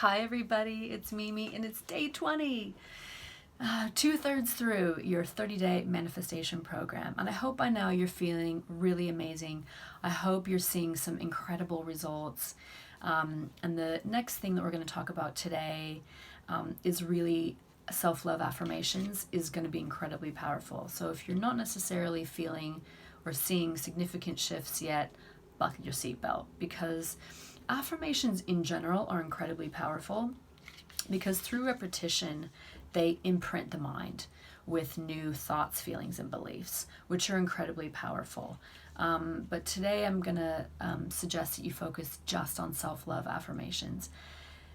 Hi everybody, it's Mimi and it's day 20. 2/3 through your 30-day manifestation program. And I hope by now you're feeling really amazing. I hope you're seeing some incredible results. And the next thing that we're going to talk about today is really self-love affirmations is going to be incredibly powerful. So if you're not necessarily feeling or seeing significant shifts yet, buckle your seatbelt, because affirmations in general are incredibly powerful because through repetition they imprint the mind with new thoughts, feelings, and beliefs, which are incredibly powerful. But today I'm going to suggest that you focus just on self-love affirmations.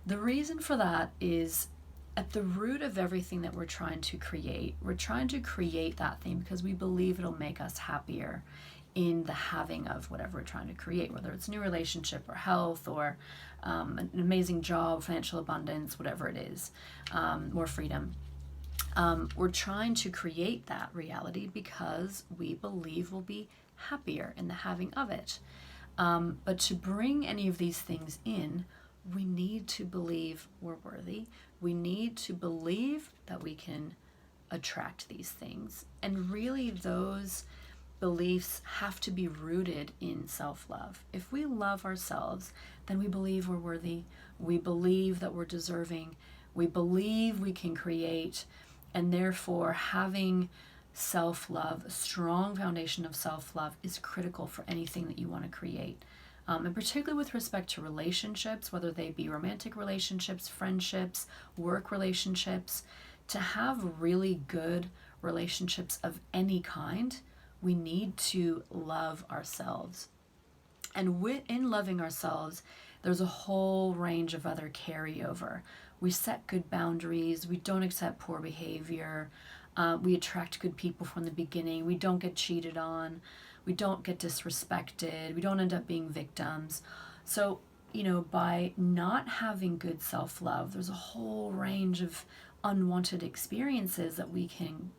The reason for that is at the root of everything that we're trying to create that thing because we believe it'll make us happier in the having of whatever we're trying to create, whether it's a new relationship or health or an amazing job, financial abundance, whatever it is, more freedom. We're trying to create that reality because we believe we'll be happier in the having of it. But to bring any of these things in, we need to believe we're worthy. We need to believe that we can attract these things. And really, those beliefs have to be rooted in self-love. If we love ourselves, then we believe we're worthy. We believe that we're deserving. We believe we can create. And therefore, having self-love, a strong foundation of self-love, is critical for anything that you want to create. And particularly with respect to relationships, whether they be romantic relationships, friendships, work relationships, to have really good relationships of any kind, we need to love ourselves. And in loving ourselves, there's a whole range of other carryover. We set good boundaries. We don't accept poor behavior. We attract good people from the beginning. We don't get cheated on. We don't get disrespected. We don't end up being victims. So, by not having good self-love, there's a whole range of unwanted experiences that we can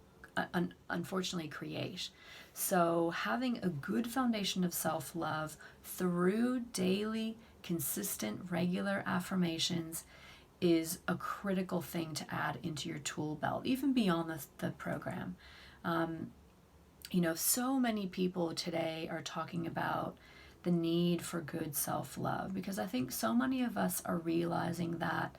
unfortunately create. So having a good foundation of self-love through daily, consistent, regular affirmations is a critical thing to add into your tool belt, even beyond the program. So many people today are talking about the need for good self-love because I think so many of us are realizing that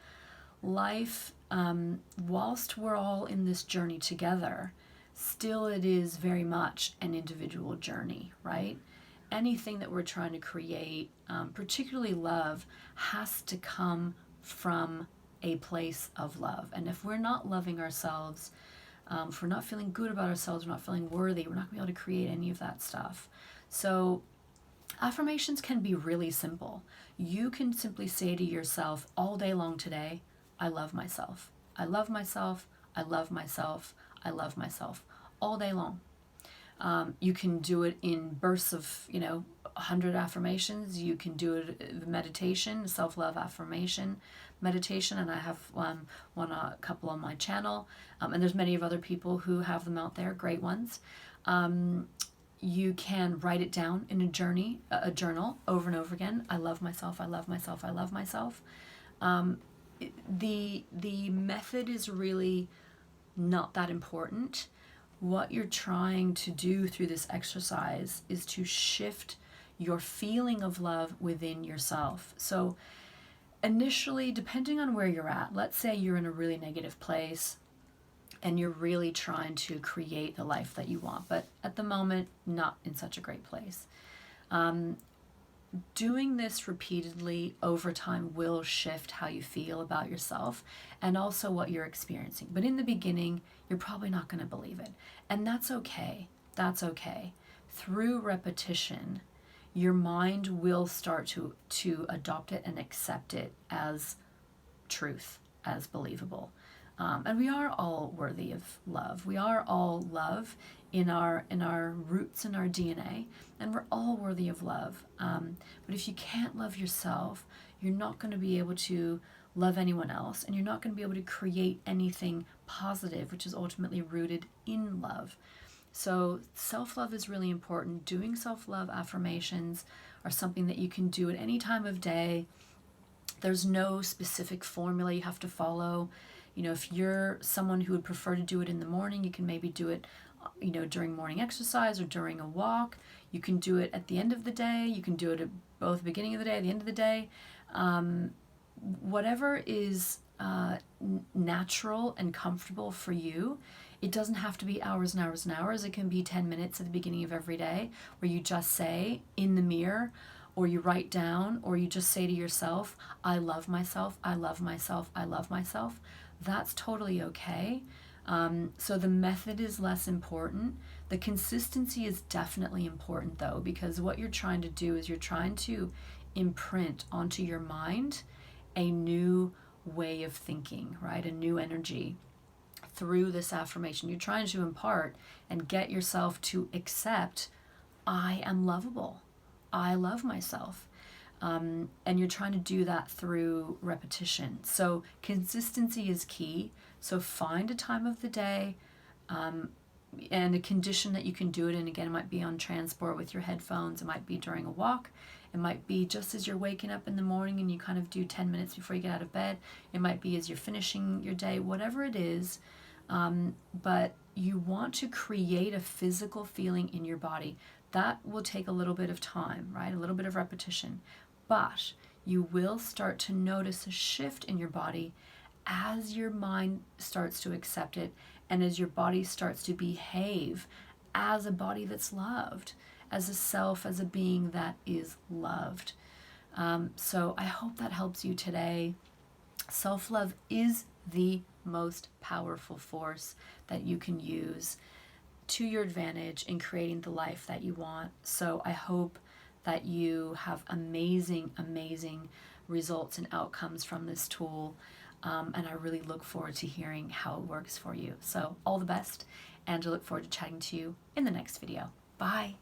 life, whilst we're all in this journey together, still it is very much an individual journey, right? Anything that we're trying to create, particularly love, has to come from a place of love. And if we're not loving ourselves, if we're not feeling good about ourselves, we're not feeling worthy, we're not going to be able to create any of that stuff. So affirmations can be really simple. You can simply say to yourself all day long today, I love myself. I love myself. I love myself. I love myself, all day long. You can do it in bursts of 100 affirmations. You can do it meditation, self-love affirmation meditation, and I have a couple on my channel, and there's many of other people who have them out there, great ones. You can write it down in a journal over and over again. I love myself. I love myself. I love myself. The method is really not that important. What you're trying to do through this exercise is to shift your feeling of love within yourself. So initially, depending on where you're at, let's say you're in a really negative place and you're really trying to create the life that you want, but at the moment, not in such a great place. Doing this repeatedly over time will shift how you feel about yourself and also what you're experiencing. But in the beginning, you're probably not going to believe it. And that's okay. That's okay. Through repetition, your mind will start to adopt it and accept it as truth, as believable. And we are all worthy of love. We are all love in our roots, in our DNA, and we're all worthy of love. But if you can't love yourself, you're not going to be able to love anyone else, and you're not going to be able to create anything positive, which is ultimately rooted in love. So self-love is really important. Doing self-love affirmations are something that you can do at any time of day. There's no specific formula you have to follow. If you're someone who would prefer to do it in the morning, you can maybe do it, during morning exercise or during a walk. You can do it at the end of the day. You can do it at both the beginning of the day, the end of the day. Whatever is natural and comfortable for you. It doesn't have to be hours and hours and hours. It can be 10 minutes at the beginning of every day where you just say in the mirror, or you write down, or you just say to yourself, I love myself, I love myself, I love myself. That's totally okay. So the method is less important. The consistency is definitely important though, because what you're trying to do is you're trying to imprint onto your mind a new way of thinking, right? A new energy through this affirmation. You're trying to impart and get yourself to accept, I am lovable. I love myself. And you're trying to do that through repetition. So consistency is key. So find a time of the day and a condition that you can do it in. Again, it might be on transport with your headphones. It might be during a walk. It might be just as you're waking up in the morning and you kind of do 10 minutes before you get out of bed. It might be as you're finishing your day, whatever it is. But you want to create a physical feeling in your body. That will take a little bit of time, right? A little bit of repetition. But you will start to notice a shift in your body as your mind starts to accept it and as your body starts to behave as a body that's loved, as a self, as a being that is loved. So I hope that helps you today. Self-love is the most powerful force that you can use to your advantage in creating the life that you want. So I hope that you have amazing, amazing results and outcomes from this tool. And I really look forward to hearing how it works for you. So all the best, and I look forward to chatting to you in the next video. Bye.